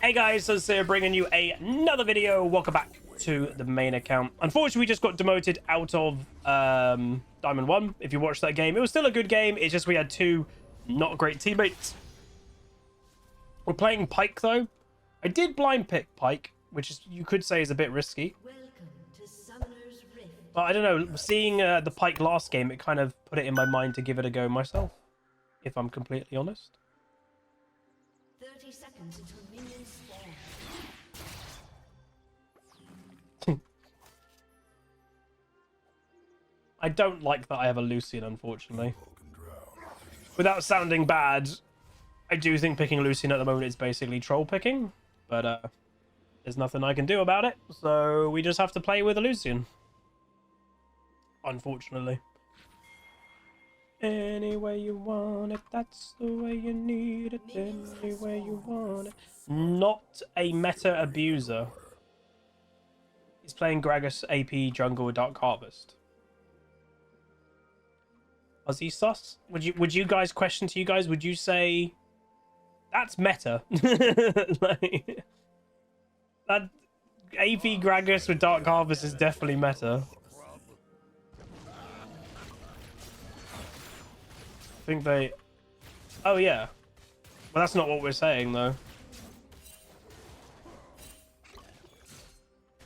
Hey guys, so Sir bringing you another video. Welcome back to the main account. Unfortunately, we just got demoted out of Diamond 1. If you watched that game, it was still a good game. It's just we had two not great teammates. We're playing Pyke though. I did blind pick Pyke, which is you could say is a bit risky. But I don't know, seeing the Pyke last game, it kind of put it in my mind to give it a go myself, if I'm completely honest. 30 seconds until minions spawn. I don't like that I have a Lucian, unfortunately. Without sounding bad, I do think picking Lucian at the moment is basically troll picking, but there's nothing I can do about it, so we just have to play with a Lucian. Unfortunately. Any way you want it, that's the way you need it, any way you want it. Not a meta abuser. He's playing Gragas AP jungle with Dark Harvest. Was he sus? Would you guys question to you guys? Would you say that's meta? Like, that AP Gragas with Dark Harvest is definitely meta. I think they... Oh yeah. Well, that's not what we're saying though.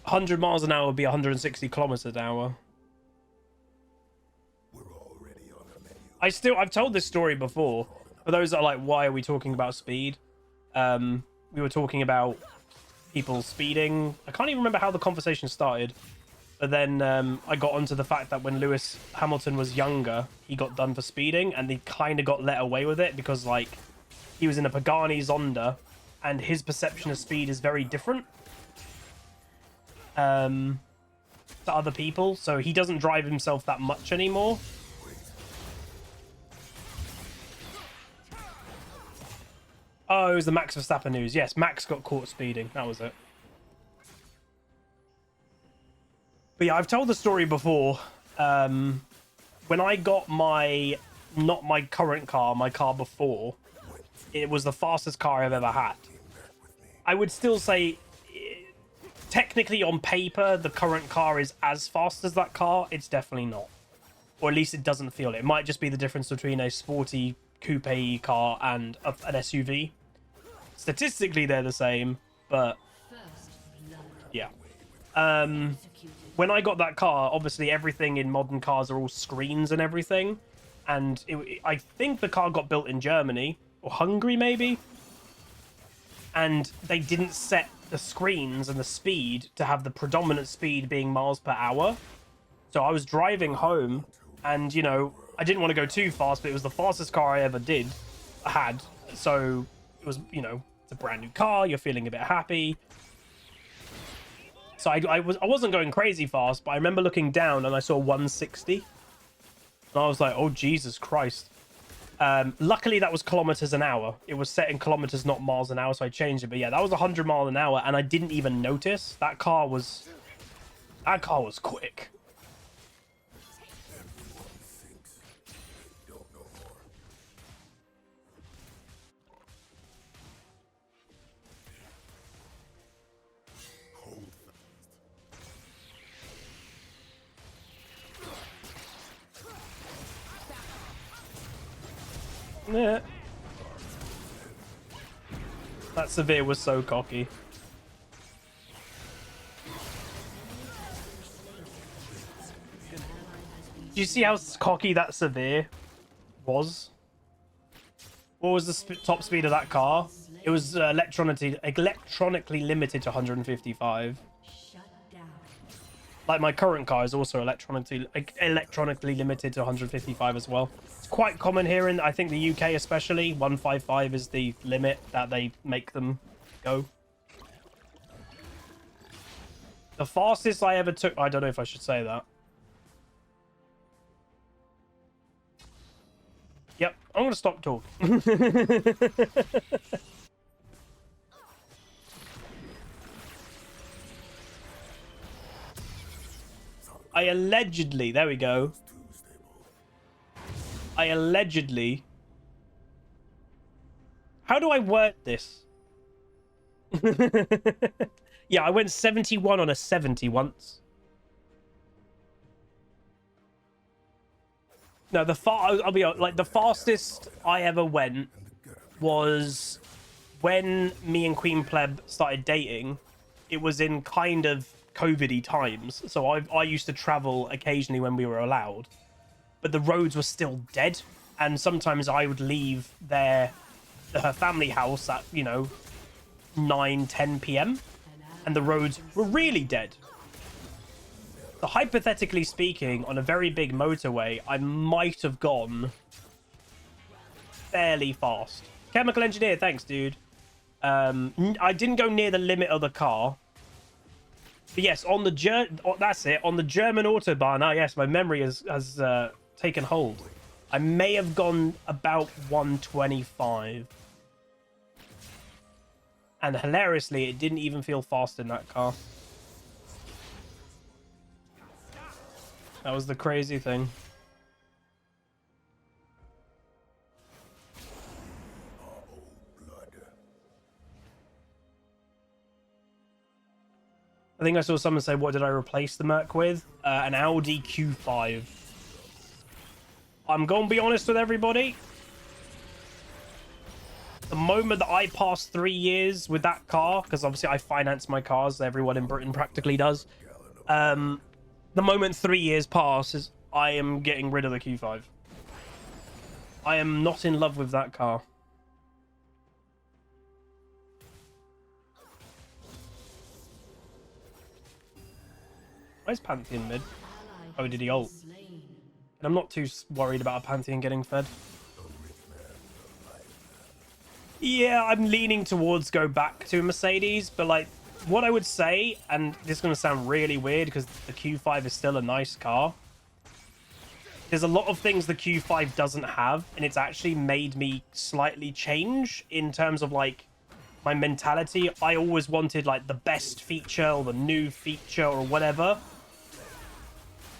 100 miles an hour would be 160 kilometers an hour. I've told this story before. For those that are like, why are we talking about speed? We were talking about people speeding. I can't even remember how the conversation started. But then I got onto the fact that when Lewis Hamilton was younger, he got done for speeding, and he kind of got let away with it because, like, he was in a Pagani Zonda, and his perception of speed is very different to other people. So he doesn't drive himself that much anymore. Oh, it was the Max Verstappen news. Yes, Max got caught speeding. That was it. But yeah, I've told the story before. When I got not my current car, my car before, it was the fastest car I've ever had. I would still say, technically on paper, the current car is as fast as that car. It's definitely not. Or at least it doesn't feel it. It might just be the difference between a sporty coupe car and an SUV. Statistically, they're the same, but yeah. When I got that car, obviously everything in modern cars are all screens and everything. And I think the car got built in Germany or Hungary, maybe. And they didn't set the screens and the speed to have the predominant speed being miles per hour. So I was driving home and, you know, I didn't want to go too fast, but it was the fastest car I ever had. So it was, you know, it's a brand new car. You're feeling a bit happy. So I wasn't going crazy fast, but I remember looking down and I saw 160. And I was like, oh, Jesus Christ. Luckily, that was kilometers an hour. It was set in kilometers, not miles an hour, so I changed it. But yeah, that was 100 miles an hour, and I didn't even notice. That car was quick. Yeah. That Severe was so cocky. Do you see how cocky that Severe was? What was the top speed of that car? It was electronically limited to 155. Like my current car is also electronically limited to 155 as well. It's quite common here in, I think, the UK especially. 155 is the limit that they make them go. The fastest I ever took... I don't know if I should say that. Yep, I'm going to stop talking. I allegedly, there we go. I allegedly... How do I word this? Yeah, I went 71 on a 70 once. No, I'll be honest, like the fastest I ever went was when me and Queen Pleb started dating. It was in kind of COVID-y times, so I used to travel occasionally when we were allowed, but the roads were still dead, and sometimes I would leave her family house at 9-10 p.m. and the roads were really dead. So hypothetically speaking, on a very big motorway, I might have gone fairly fast. Chemical engineer, thanks, dude. I didn't go near the limit of the car. But yes, on the that's it. On the German autobahn. Ah, yes, my memory has taken hold. I may have gone about 125. And hilariously, it didn't even feel fast in that car. That was the crazy thing. I think I saw someone say, what did I replace the Merc with? An Audi Q5. I'm going to be honest with everybody. The moment that I pass 3 years with that car, because obviously I finance my cars, everyone in Britain practically does. The moment 3 years passes, I am getting rid of the Q5. I am not in love with that car. Where's Pantheon mid? Oh, did he ult? And I'm not too worried about a Pantheon getting fed. Yeah, I'm leaning towards go back to Mercedes, but like what I would say, and this is going to sound really weird because the Q5 is still a nice car. There's a lot of things the Q5 doesn't have, and it's actually made me slightly change in terms of like my mentality. I always wanted like the best feature or the new feature or whatever.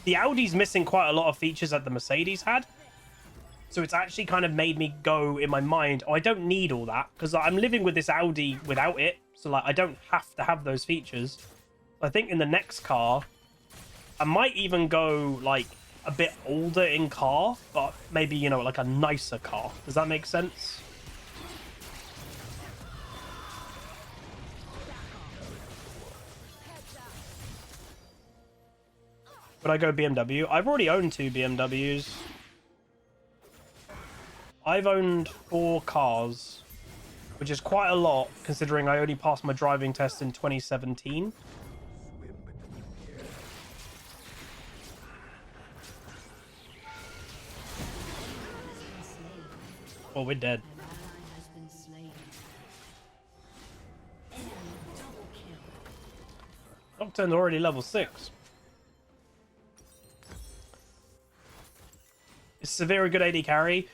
The Audi's missing quite a lot of features that the Mercedes had. So it's actually kind of made me go in my mind, oh, I don't need all that because I'm living with this Audi without it. So like, I don't have to have those features. I think in the next car, I might even go like a bit older in car, but maybe, you know, like a nicer car. Does that make sense? Would I go BMW? I've already owned 2 BMWs. I've owned 4 cars, which is quite a lot considering I only passed my driving test in 2017. Oh, we're dead. Nocturne's already level 6. Is Severe a good AD carry?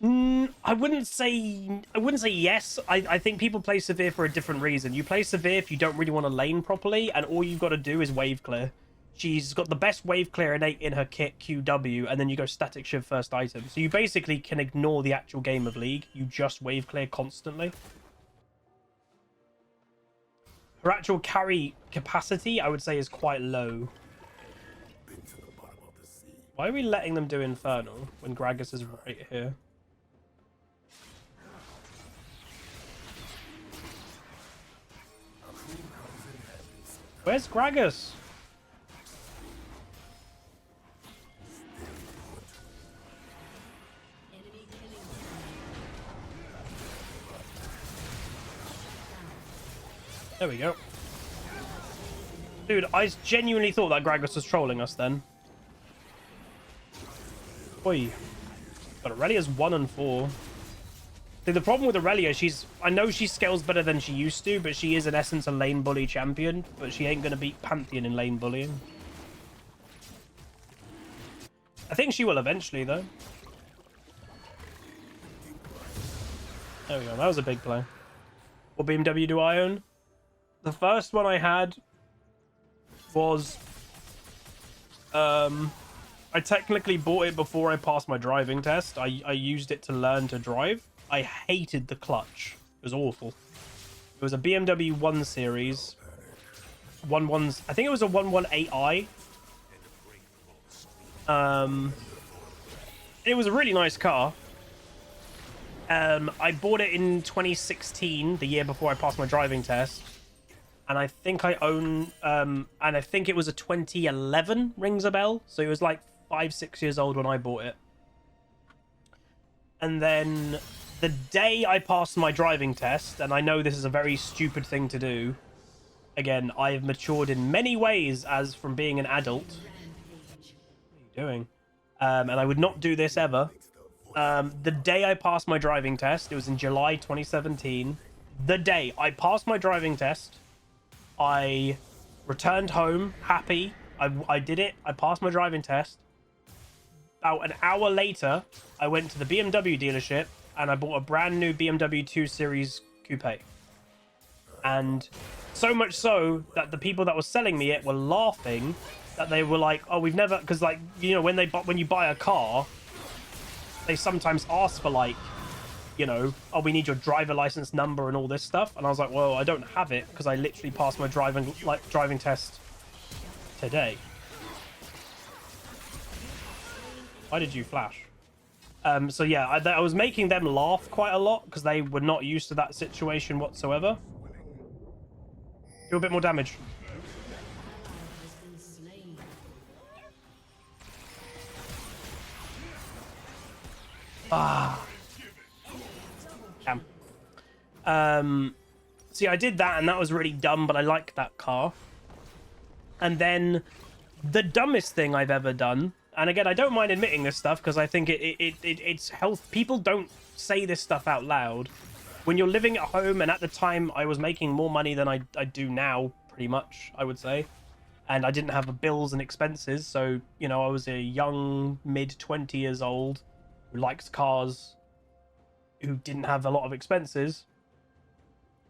I wouldn't say yes. I think people play Severe for a different reason. You play Severe if you don't really want to lane properly, and all you've got to do is wave clear. She's got the best wave clear innate in her kit, QW, and then you go static shiv first item. So you basically can ignore the actual game of League. You just wave clear constantly. Her actual carry capacity, I would say, is quite low. Why are we letting them do Infernal when Gragas is right here? Where's Gragas? There we go. Dude, I genuinely thought that Gragas was trolling us then. Oi. But Aurelia's 1 and 4. See, the problem with Aurelia, I know she scales better than she used to, but she is in essence a lane bully champion, but she ain't gonna beat Pantheon in lane bullying. I think she will eventually, though. There we go, that was a big play. What BMW do I own? The first one I had was... I technically bought it before I passed my driving test. I used it to learn to drive. I hated the clutch. It was awful. It was a BMW 1 Series. I think it was a 118i. It was a really nice car. I bought it in 2016, the year before I passed my driving test. And I think I own, and I think it was a 2011, rings a bell. So it was like 5-6 years old when I bought it. And then the day I passed my driving test, and I know this is a very stupid thing to do. Again, I have matured in many ways as from being an adult. What are you doing? And I would not do this ever. The day I passed my driving test, it was in July 2017. The day I passed my driving test, I returned home happy. I did it. I passed my driving test. About an hour later, I went to the BMW dealership and I bought a brand new BMW 2 Series Coupe. And so much so that the people that were selling me it were laughing, that they were like, oh, we've never, because like, you know, when you buy a car, they sometimes ask for like, you know, oh, we need your driver license number and all this stuff. And I was like, well, I don't have it because I literally passed my driving test today. Why did you flash? So yeah, I was making them laugh quite a lot because they were not used to that situation whatsoever. Do a bit more damage. Ah. Damn. See, I did that and that was really dumb, but I like that car. And then the dumbest thing I've ever done, and again, I don't mind admitting this stuff because I think it's health. People don't say this stuff out loud. When you're living at home, and at the time I was making more money than I do now, pretty much, I would say. And I didn't have bills and expenses, so, you know, I was a young, mid-20 years old who liked cars, who didn't have a lot of expenses.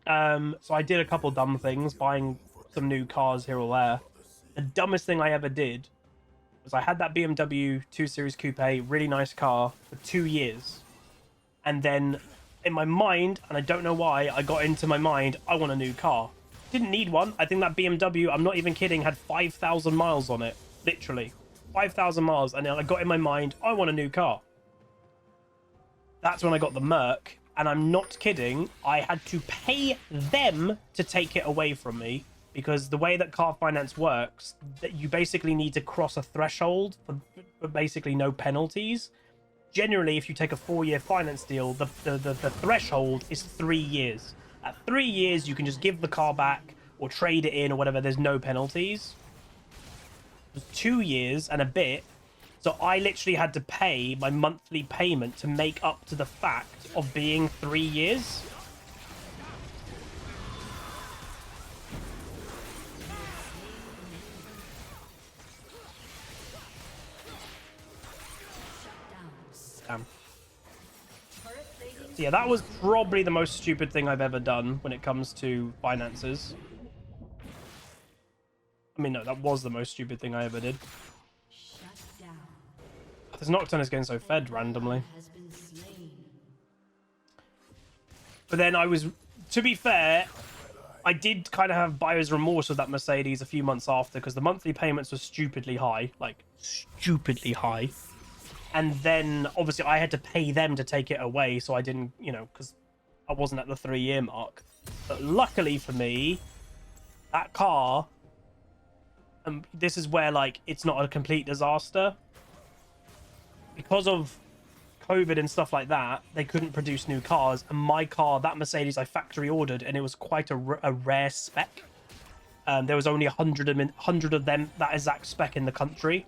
So I did a couple dumb things, buying some new cars here or there. The dumbest thing I ever did was I had that BMW 2 Series Coupe, really nice car, for 2 years. And then in my mind, and I don't know why, I got into my mind, I want a new car. Didn't need one. I think that BMW, I'm not even kidding, had 5,000 miles on it. Literally. 5,000 miles. And then I got in my mind, I want a new car. That's when I got the Merc. And I'm not kidding, I had to pay them to take it away from me. Because the way that car finance works, that you basically need to cross a threshold for basically no penalties. Generally, if you take a 4-year finance deal, the threshold is 3 years. At 3 years, you can just give the car back or trade it in or whatever. There's no penalties. It was 2 years and a bit. So I literally had to pay my monthly payment to make up to the fact of being 3 years. Damn. So yeah, that was probably the most stupid thing I've ever done when it comes to finances. I mean, no, that was the most stupid thing I ever did. This Nocturne is getting so fed randomly. But then I was, to be fair, I did kind of have buyer's remorse with that Mercedes a few months after because the monthly payments were stupidly high, like stupidly high. And then obviously I had to pay them to take it away, so I didn't, you know, because I wasn't at the 3-year mark. But luckily for me, that car, and this is where like it's not a complete disaster. Because of COVID and stuff like that, they couldn't produce new cars. And my car, that Mercedes, I factory ordered, and it was quite a rare spec. There was only 100 of them, that exact spec in the country.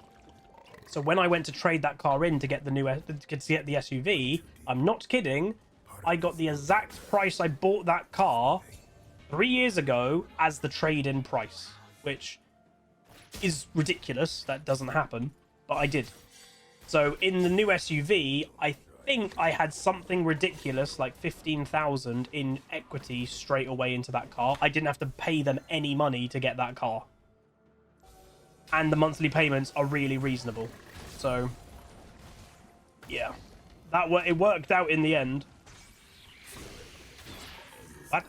So when I went to trade that car in to get the SUV, I'm not kidding, I got the exact price I bought that car 3 years ago as the trade-in price, which is ridiculous. That doesn't happen, but I did. So in the new SUV, I think I had something ridiculous like 15,000 in equity straight away into that car. I didn't have to pay them any money to get that car. And the monthly payments are really reasonable. So yeah, it worked out in the end. What?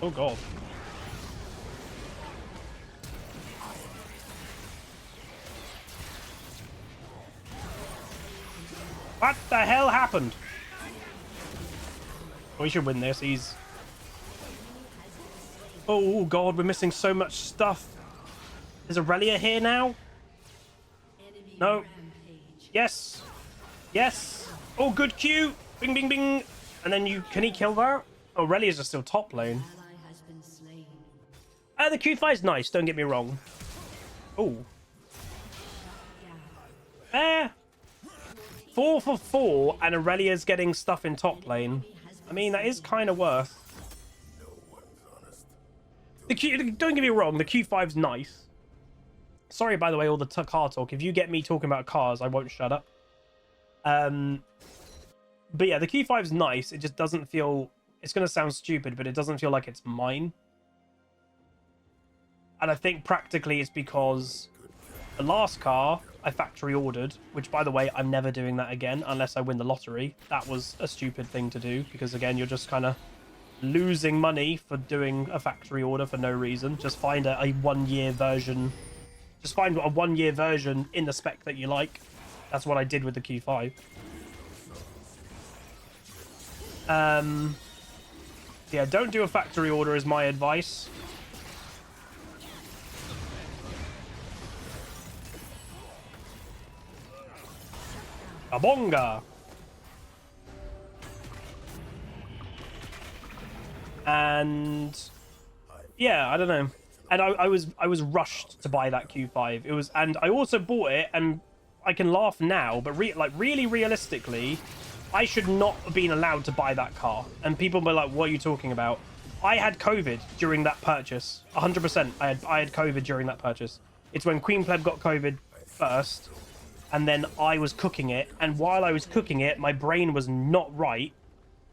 Oh god. What the hell happened? We should win this. He's... Oh god, we're missing so much stuff. Is Aurelia here now? No. Yes. Yes. Oh, good Q. Bing, bing, bing. And then you... Can he kill that? Aurelia's just still top lane. The Q5 is nice, don't get me wrong. Oh. 4 for 4, and Aurelia's getting stuff in top lane. I mean, that is kind of worth. The Q, don't get me wrong, the Q5's nice. Sorry, by the way, all the car talk. If you get me talking about cars, I won't shut up. But yeah, the Q5's nice. It just doesn't feel... It's going to sound stupid, but it doesn't feel like it's mine. And I think practically it's because the last car I factory ordered, which, by the way, I'm never doing that again unless I win the lottery. That was a stupid thing to do because, again, you're just kind of losing money for doing a factory order for no reason. Just find a 1-year version. Just find a 1-year version in the spec that you like. That's what I did with the Q5. Yeah, don't do a factory order is my advice. Abonga! And yeah, I don't know. And I was rushed to buy that Q5. It was, and I also bought it, and I can laugh now, but really realistically, I should not have been allowed to buy that car. And people were like, what are you talking about? I had COVID during that purchase. 100%. I had COVID during that purchase. It's when Queen Pleb got COVID first, and then I was cooking it. And while I was cooking it, my brain was not right,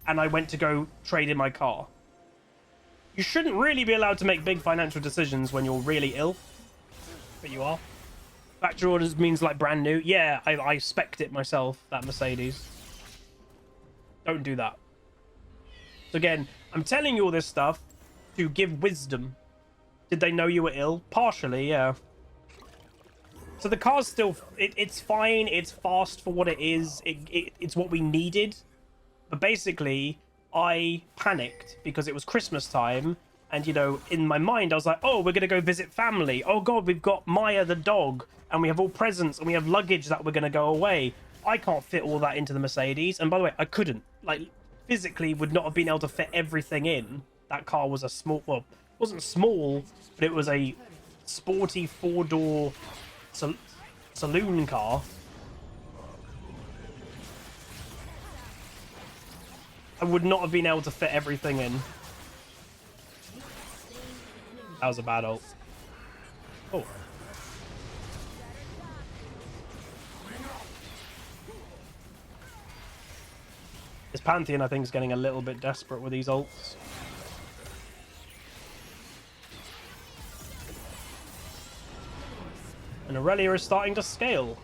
and I went to go trade in my car. You shouldn't really be allowed to make big financial decisions when you're really ill. But you are. Factory orders means like brand new. Yeah, I spec'd it myself, that Mercedes. Don't do that. So again, I'm telling you all this stuff to give wisdom. Did they know you were ill? Partially, yeah. So the car's still... It's fine. It's fast for what it is. It's what we needed. But basically, I panicked because it was Christmas time. And, you know, in my mind, I was like, oh, we're going to go visit family. Oh, God, we've got Maya the dog. And we have all presents. And we have luggage that we're going to go away. I can't fit all that into the Mercedes. And by the way, I couldn't. Like, physically would not have been able to fit everything in. That car was a small... Well, it wasn't small, but it was a sporty 4-door saloon car. I would not have been able to fit everything in. That was a bad ult. Oh. This Pantheon, I think, is getting a little bit desperate with these ults. And Aurelia is starting to scale.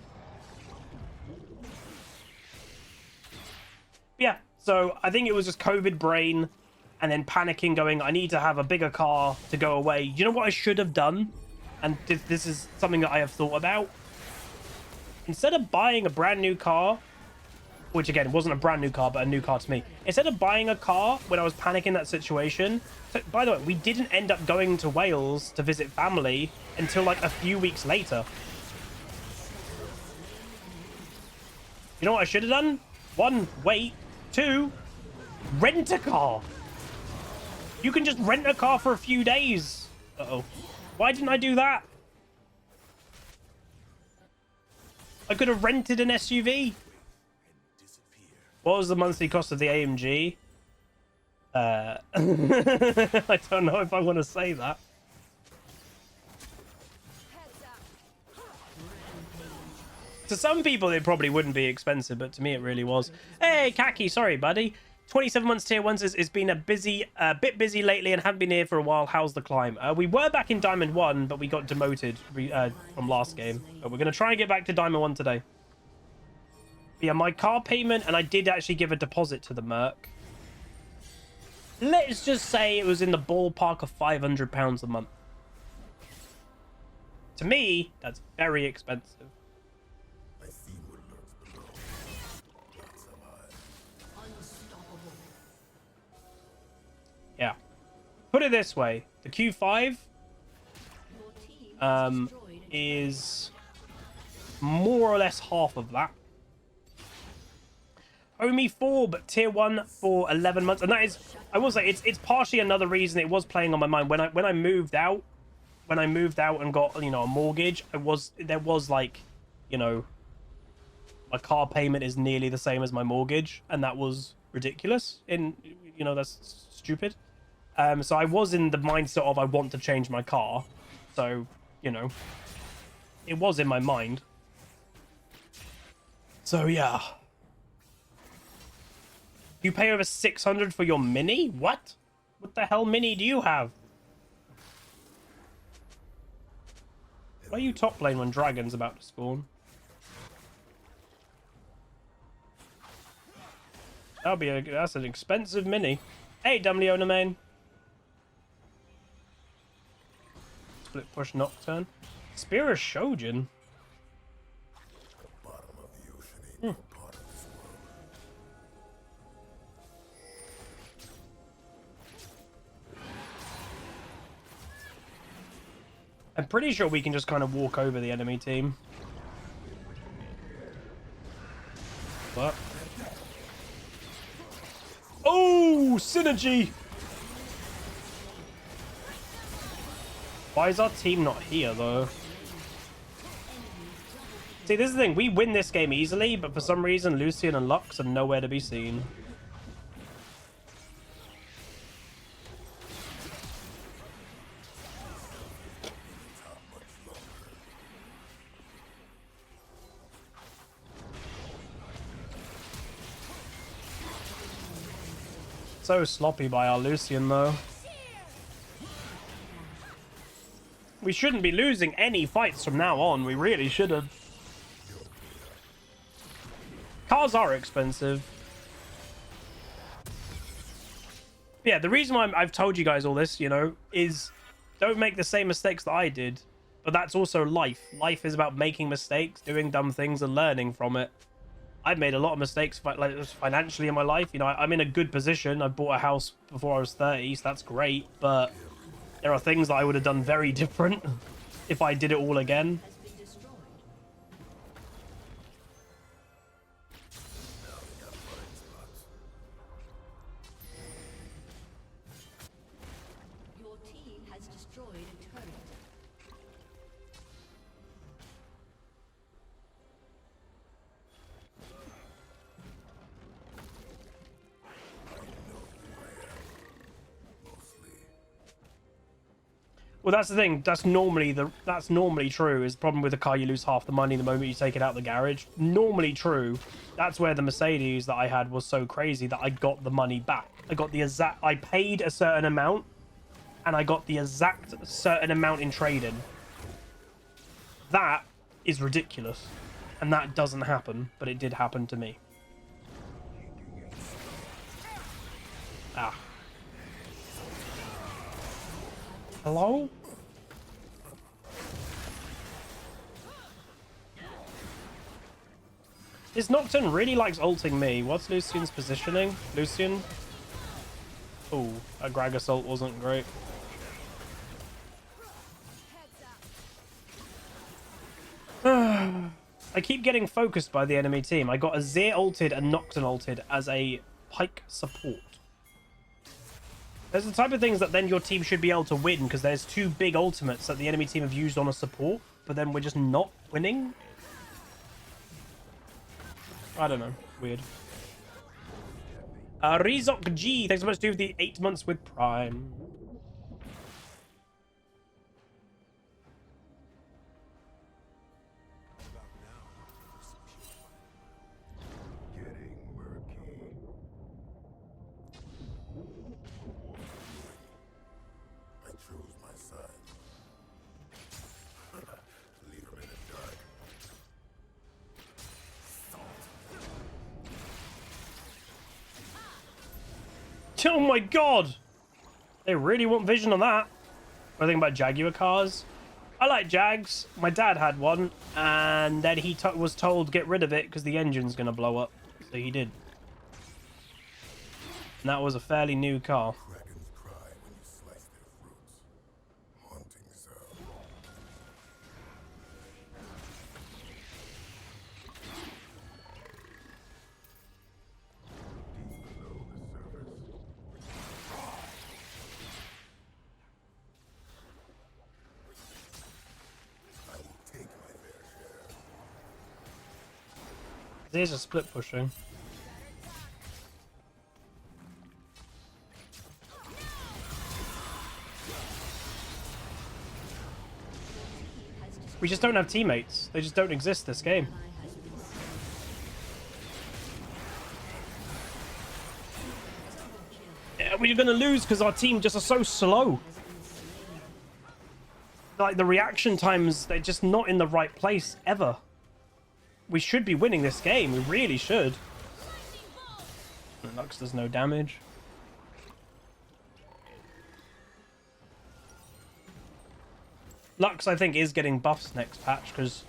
Yeah, so I think it was just COVID brain and then panicking going, I need to have a bigger car to go away. You know what I should have done? And this is something that I have thought about. Instead of buying a brand new car, which again wasn't a brand new car, but a new car to me. Instead of buying a car when I was panicking that situation, so, by the way, we didn't end up going to Wales to visit family until like a few weeks later. You know what I should have done? 1, wait. 2, rent a car. You can just rent a car for a few days. Uh-oh. Why didn't I do that? I could have rented an SUV. What was the monthly cost of the AMG? I don't know if I want to say that. To some people, it probably wouldn't be expensive, but to me, it really was. Hey, Kaki, sorry, buddy. 27 months tier 1 says it's been a bit busy lately and haven't been here for a while. How's the climb? We were back in Diamond 1, but we got demoted from last game. But we're going to try and get back to Diamond 1 today. Yeah, my car payment, and I did actually give a deposit to the Merc. Let's just say it was in the ballpark of £500 a month. To me, that's very expensive. Yeah. Put it this way. The Q5 is more or less half of that. Only 4, but tier 1 for 11 months. And that is, I will say, it's partially another reason it was playing on my mind. When I moved out, and got, you know, a mortgage, there was like, you know, my car payment is nearly the same as my mortgage, and that was ridiculous. You know, that's stupid. So I was in the mindset of I want to change my car. So, you know, it was in my mind. So yeah. You pay over 600 for your mini? What? What the hell mini do you have? Why are you top lane when Dragon's about to spawn? That's an expensive mini. Hey, Leona main. Split push Nocturne. Spear of Shojin. I'm pretty sure we can just kind of walk over the enemy team. What? Oh, synergy! Why is our team not here, though? See, this is the thing. We win this game easily, but for some reason, Lucian and Lux are nowhere to be seen. So sloppy by our Lucian, though. We shouldn't be losing any fights from now on. We really shouldn't. Cars are expensive. Yeah, the reason why I've told you guys all this, you know, is don't make the same mistakes that I did. But that's also life. Life is about making mistakes, doing dumb things, and learning from it. I've made a lot of mistakes like financially in my life. You know, I'm in a good position. I bought a house before I was 30, so that's great. But there are things that I would have done very different if I did it all again. Your team has destroyed a turret. Well, that's the thing. That's normally true. Is the problem with the car, you lose half the money the moment you take it out of the garage. Normally true. That's where the Mercedes that I had was so crazy that I got the money back. I paid a certain amount, and I got the exact certain amount in trade-in. That is ridiculous, and that doesn't happen, but it did happen to me. Ah. Hello? This Nocturne really likes ulting me. What's Lucian's positioning? Lucian? Oh, a Grag Assault wasn't great. I keep getting focused by the enemy team. I got a Azir ulted and Nocturne ulted as a Pyke support. There's the type of things that then your team should be able to win, because there's two big ultimates that the enemy team have used on a support, but then we're just not winning. I don't know. Weird. Rizok G, thanks so much to the 8 months with Prime. Oh my god! They really want vision on that. What do you think about Jaguar cars? I like Jags. My dad had one, and then he was told get rid of it because the engine's going to blow up. So he did. And that was a fairly new car. Dragons cry when you slice their fruits. Haunting sound. Deep below the surface. I will take my fair share. There's a split pushing. We just don't have teammates. They just don't exist this game. Yeah, we're going to lose because our team just are so slow. Like, the reaction times, they're just not in the right place ever. We should be winning this game. We really should. Lux does no damage. Lux, I think, is getting buffs next patch because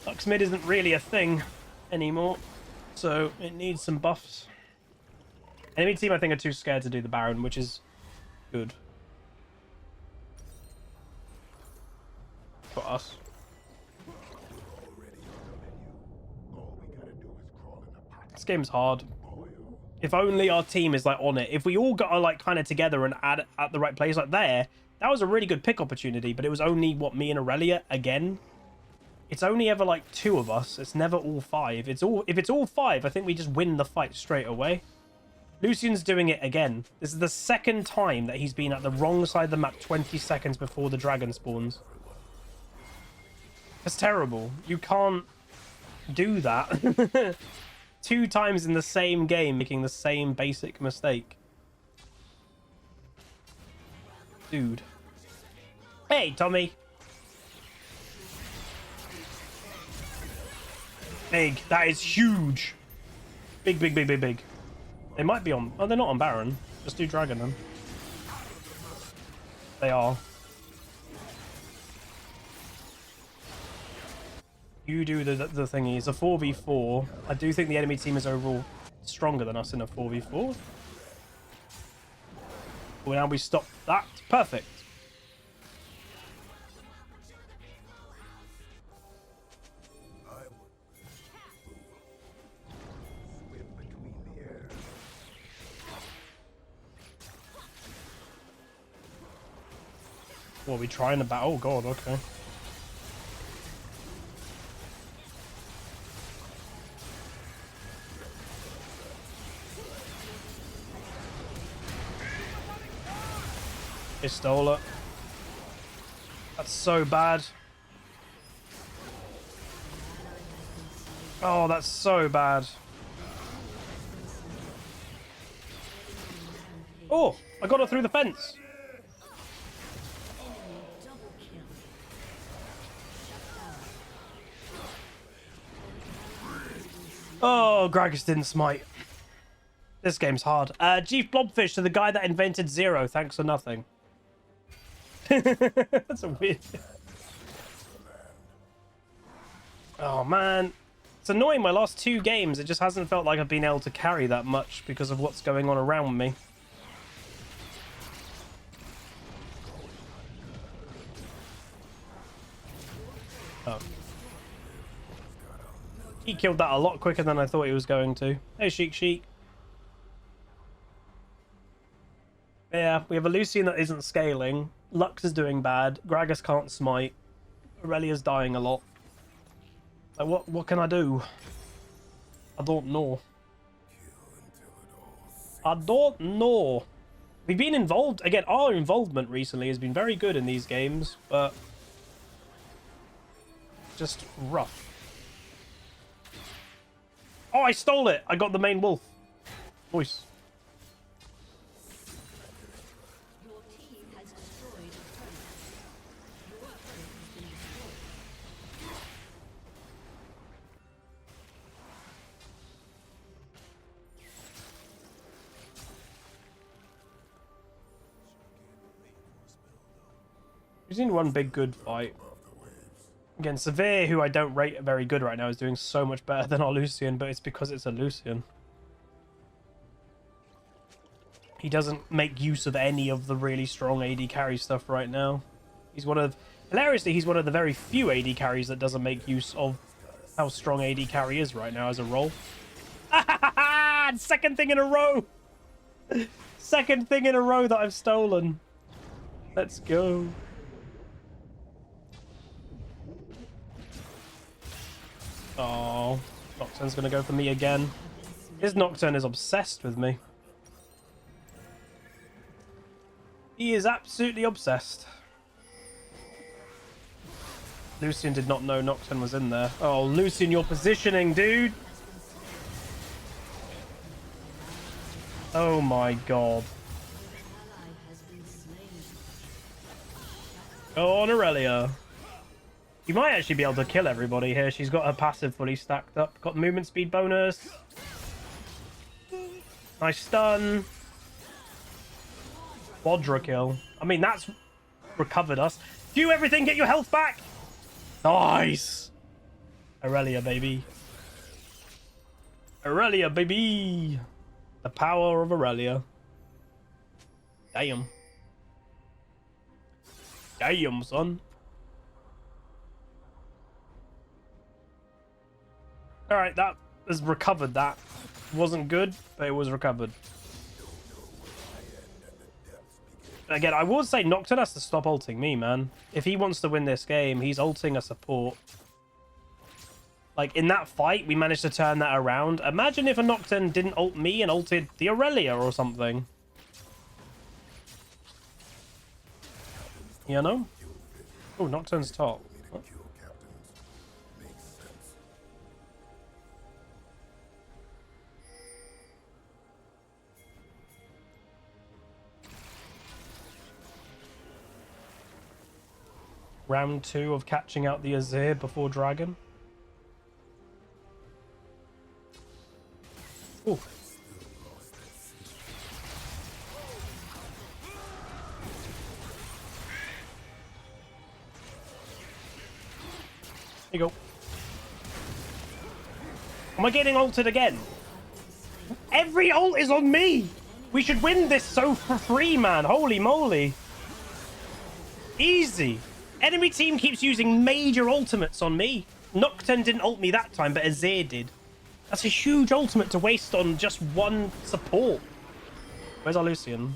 Lux mid isn't really a thing anymore. So it needs some buffs. Enemy team, I think, are too scared to do the Baron, which is good for us. This game's hard. If only our team is like on it. If we all got like kind of together and at the right place, like there, that was a really good pick opportunity. But it was only what, me and Aurelia again. It's only ever like 2 of us. It's never all 5. If it's all 5, I think we just win the fight straight away. Lucian's doing it again. This is the 2nd time that he's been at the wrong side of the map 20 seconds before the dragon spawns. That's terrible. You can't do that. 2 times in the same game, making the same basic mistake. Dude. Hey, Tommy. Big. That is huge. Big, big, big, big, big. They might be on... Oh, they're not on Baron. Just do Dragon then. They are. You do the thingy. It's a 4v4. I do think the enemy team is overall stronger than us in a 4v4. Well, now we stop that. Perfect. What are we trying to battle? Oh god, okay. They stole it. That's so bad. Oh, that's so bad. Oh, I got her through the fence. Oh, Gragas didn't smite. This game's hard. Chief Blobfish to the guy that invented Zero. Thanks for nothing. That's a weird... Oh, man. It's annoying. My last 2 games, it just hasn't felt like I've been able to carry that much because of what's going on around me. Oh. He killed that a lot quicker than I thought he was going to. Hey, Sheik Sheik. Yeah, we have a Lucian that isn't scaling. Lux is doing bad. Gragas can't smite. Aurelia's dying a lot. Like, what can I do? I don't know. I don't know. We've been involved. Again, our involvement recently has been very good in these games, but just rough. Oh, I stole it. I got the main wolf. Voice. Your team has destroyed a turret. Your turret has been destroyed. We've seen one big good fight. Again, Severe, who I don't rate very good right now, is doing so much better than our Lucian, but it's because it's a Lucian. He doesn't make use of any of the really strong AD carry stuff right now. He's one of... Hilariously, he's one of the very few AD carries that doesn't make use of how strong AD carry is right now as a role. Second thing in a row! Second thing in a row that I've stolen. Let's go. Oh, Nocturne's gonna go for me again. His Nocturne is obsessed with me. He is absolutely obsessed. Lucian did not know Nocturne was in there. Oh, Lucian, your positioning, dude. Oh my god. Oh, on Aurelia. You might actually be able to kill everybody here. She's got her passive fully stacked up. Got movement speed bonus. Nice stun. Quadra kill. I mean, that's recovered us. Do everything, get your health back. Nice. Aurelia, baby. Aurelia, baby. The power of Aurelia. Damn. Damn, son. Alright, that has recovered that. Wasn't good, but it was recovered. Again, I would say Nocturne has to stop ulting me, man. If he wants to win this game, he's ulting a support. Like, in that fight, we managed to turn that around. Imagine if a Nocturne didn't ult me and ulted the Aurelia or something. You know? Oh, Nocturne's top. What? Round 2 of catching out the Azir before Dragon. Ooh. There you go. Am I getting ulted again? Every ult is on me! We should win this so for free, man. Holy moly. Easy. Enemy team keeps using major ultimates on me. Nocturne didn't ult me that time, but Azir did. That's a huge ultimate to waste on just one support. Where's our Lucian?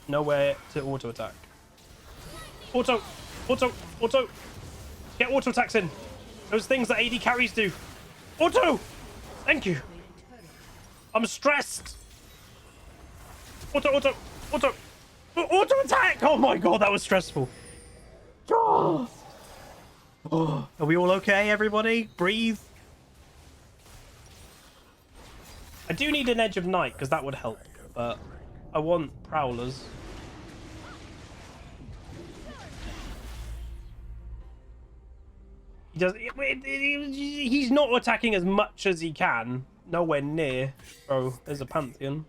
Nowhere to auto attack. Auto! Auto! Auto! Get auto attacks in. Those things that AD carries do. Auto! Thank you. I'm stressed. Auto, auto, auto. Auto attack! Oh my god, that was stressful. Oh. Oh. Are we all okay, everybody? Breathe. I do need an Edge of Night, because that would help. But I want Prowlers. He does. He's not attacking as much as he can. Nowhere near. Bro, there's a Pantheon.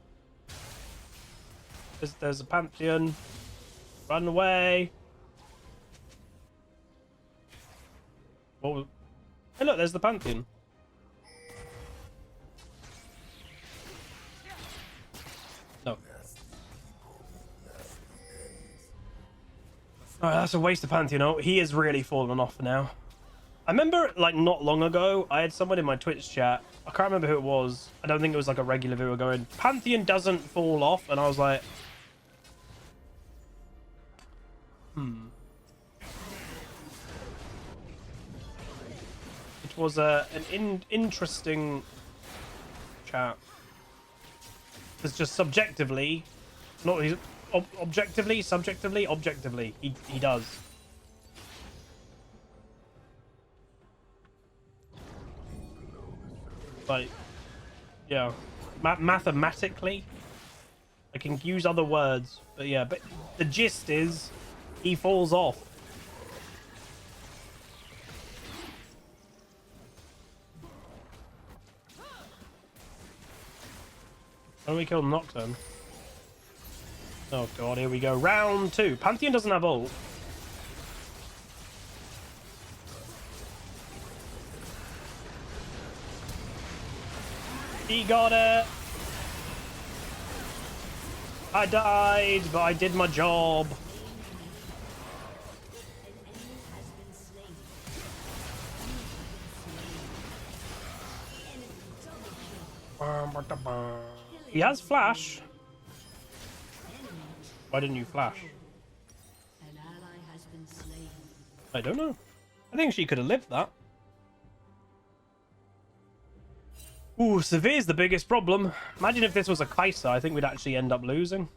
There's a Pantheon. Run away. What was... Hey, look, there's the Pantheon. No. Oh, that's a waste of Pantheon. Oh, he is really fallen off now. I remember, like, not long ago, I had someone in my Twitch chat. I can't remember who it was. I don't think it was, like, a regular viewer going, Pantheon doesn't fall off. And I was like... It was an interesting chat. It's just subjectively... Not objectively, subjectively, objectively. He does. Like, yeah, mathematically, I can use other words, but yeah, but the gist is he falls off. How do we kill Nocturne? Oh god, here we go. Round 2. Pantheon doesn't have ult. He got it. I died, but I did my job. He has flash. Why didn't you flash? An ally has been slain. I don't know. I think she could have lived that. Ooh, Severe's the biggest problem. Imagine if this was a Kai'Sa. I think we'd actually end up losing.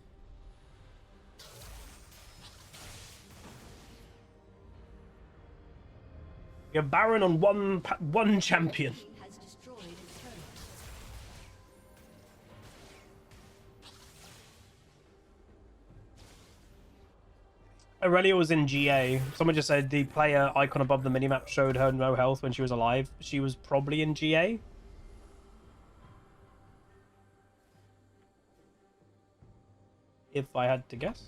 You're Baron on one champion. Has destroyed its turret. Aurelia was in GA. Someone just said the player icon above the minimap showed her no health when she was alive. She was probably in GA. If I had to guess.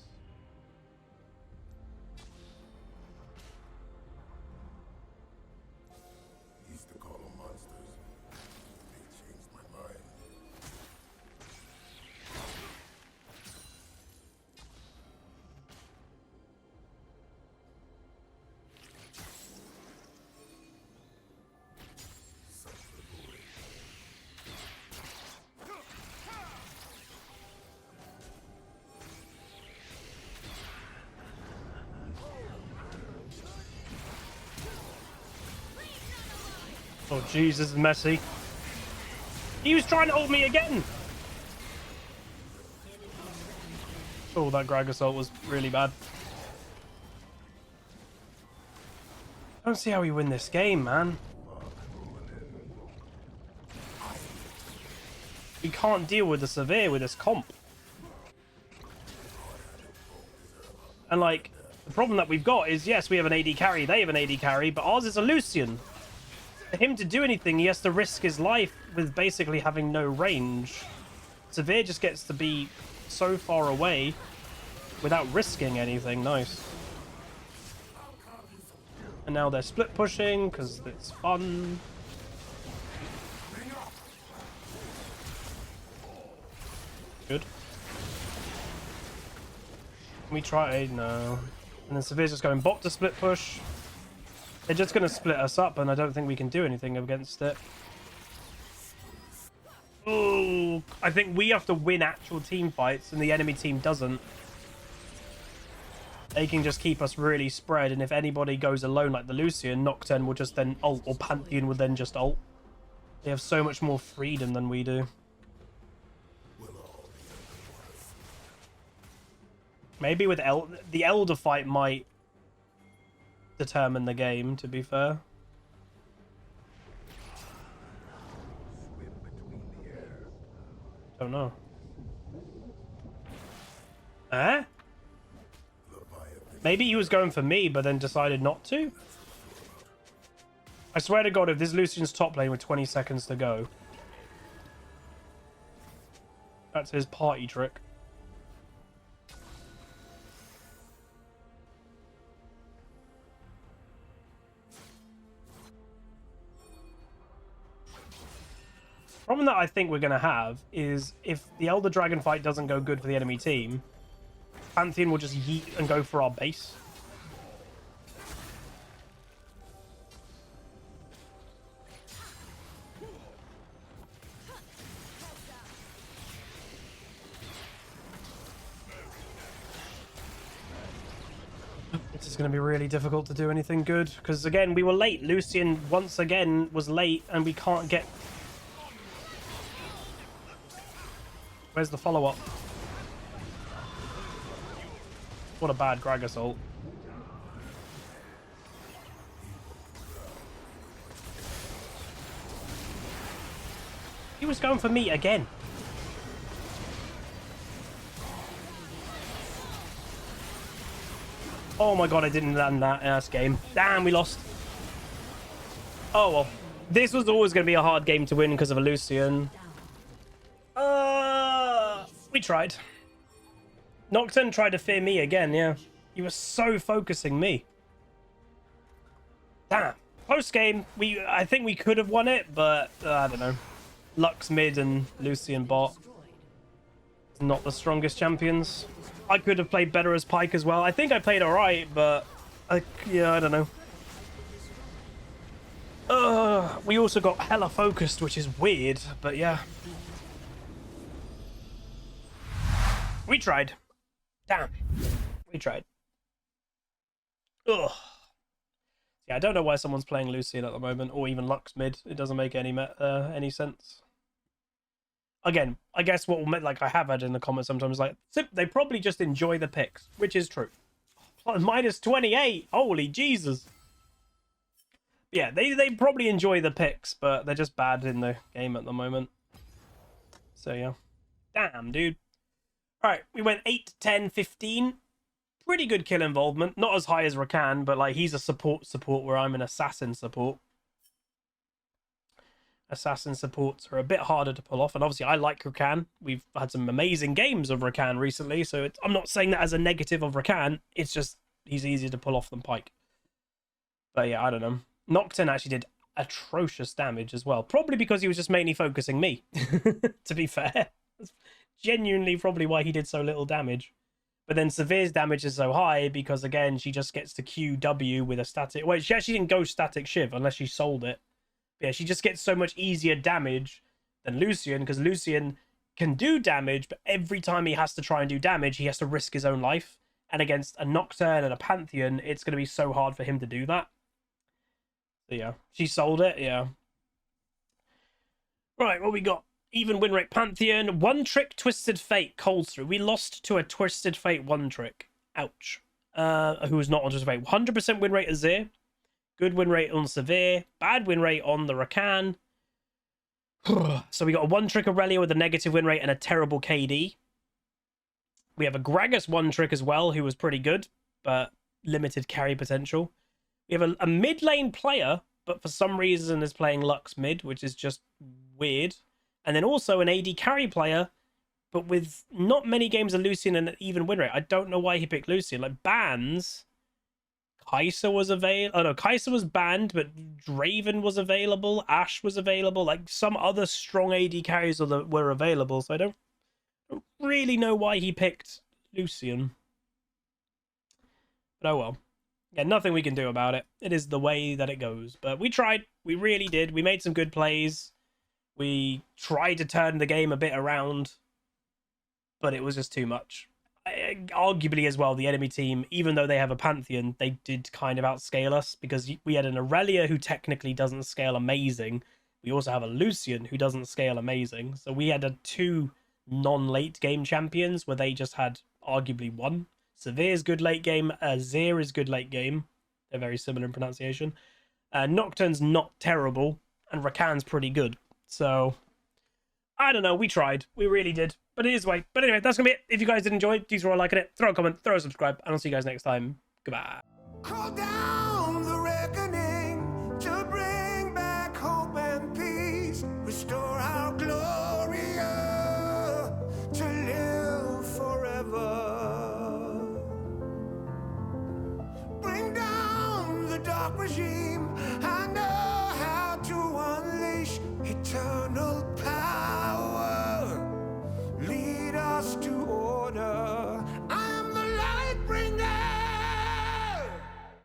Used to call them monsters. They changed my mind. Oh, Jesus, messy. He was trying to ult me again. Oh, that Greg assault was really bad. I don't see how we win this game, man. We can't deal with the Severe with this comp. And, like, the problem that we've got is, yes, we have an AD carry, they have an AD carry, but ours is a Lucian. For him to do anything, he has to risk his life with basically having no range. Severe just gets to be so far away without risking anything. Nice. And now they're split pushing because it's fun. Good. Can we try? No. And then Severe's just going bot to split push. They're just going to split us up, and I don't think we can do anything against it. Oh, I think we have to win actual team fights, and the enemy team doesn't. They can just keep us really spread, and if anybody goes alone like the Lucian, Nocturne will just then ult, or Pantheon will then just ult. They have so much more freedom than we do. Maybe with the Elder fight might determine the game, to be fair. Don't know. Eh? Maybe he was going for me, but then decided not to? I swear to God, if this Lucian's top lane with 20 seconds to go, that's his party trick. Problem that I think we're going to have is if the Elder Dragon fight doesn't go good for the enemy team, Pantheon will just yeet and go for our base. This is going to be really difficult to do anything good because, again, we were late. Lucian once again was late and we can't get... Where's the follow-up? What a bad Greg assault. He was going for me again. Oh my God, I didn't land that last game. Damn, we lost. Oh well. This was always going to be a hard game to win because of a Lucian. We tried. Nocturne tried to fear me again, yeah. He was so focusing me. Damn. Post game, I think we could have won it, but I don't know. Lux mid and Lucian bot. Not the strongest champions. I could have played better as Pyke as well. I think I played alright, but yeah, I don't know. We also got hella focused, which is weird, but yeah. We tried. Damn. We tried. Ugh. Yeah, I don't know why someone's playing Lucian at the moment, or even Lux mid. It doesn't make any sense. Again, I guess what will make, like I have had in the comments sometimes, like, they probably just enjoy the picks, which is true. Minus 28. Holy Jesus. Yeah, they probably enjoy the picks, but they're just bad in the game at the moment. So, yeah. Damn, dude. All right, we went 8, 10, 15. Pretty good kill involvement. Not as high as Rakan, but, like, he's a support where I'm an assassin support. Assassin supports are a bit harder to pull off, and obviously I like Rakan. We've had some amazing games of Rakan recently, so I'm not saying that as a negative of Rakan. It's just he's easier to pull off than Pyke. But yeah, I don't know. Nocturne actually did atrocious damage as well, probably because he was just mainly focusing me. To be fair, that's genuinely probably why he did so little damage. But then Severe's damage is so high because again she just gets to QW with a static. Wait, she actually didn't go static Shiv unless she sold it. Yeah, she just gets so much easier damage than Lucian, because Lucian can do damage, but every time he has to try and do damage, he has to risk his own life. And against a Nocturne and a Pantheon, it's going to be so hard for him to do that. So yeah, she sold it, yeah. Right, what we got? Even win rate Pantheon. One trick Twisted Fate Cold through. We lost to a Twisted Fate one trick. Ouch. Who was not on Twisted Fate. 100% win rate Azir. Good win rate on Severe. Bad win rate on the Rakan. So we got a one trick Aurelia with a negative win rate and a terrible KD. We have a Gragas one trick as well, who was pretty good, but limited carry potential. We have a mid lane player, but for some reason is playing Lux mid, which is just weird. And then also an AD carry player, but with not many games of Lucian and an even win rate. I don't know why he picked Lucian. Like, bans... Kai'Sa was available. Oh no, Kai'Sa was banned, but Draven was available. Ashe was available. Like some other strong AD carries were available. So I don't really know why he picked Lucian. But oh well. Yeah, nothing we can do about it. It is the way that it goes. But we tried. We really did. We made some good plays. We tried to turn the game a bit around, but it was just too much. Arguably as well, the enemy team, even though they have a Pantheon, they did kind of outscale us, because we had an Aurelia who technically doesn't scale amazing. We also have a Lucian who doesn't scale amazing. So we had two non-late game champions where they just had arguably one. Severe's good late game. Azir is good late game. They're very similar in pronunciation. Nocturne's not terrible, and Rakan's pretty good. So I don't know. We tried. We really did. But it is the way. But anyway, that's going to be it. If you guys did enjoy, please throw a like on it, throw a comment, throw a subscribe, and I'll see you guys next time. Goodbye. Call down!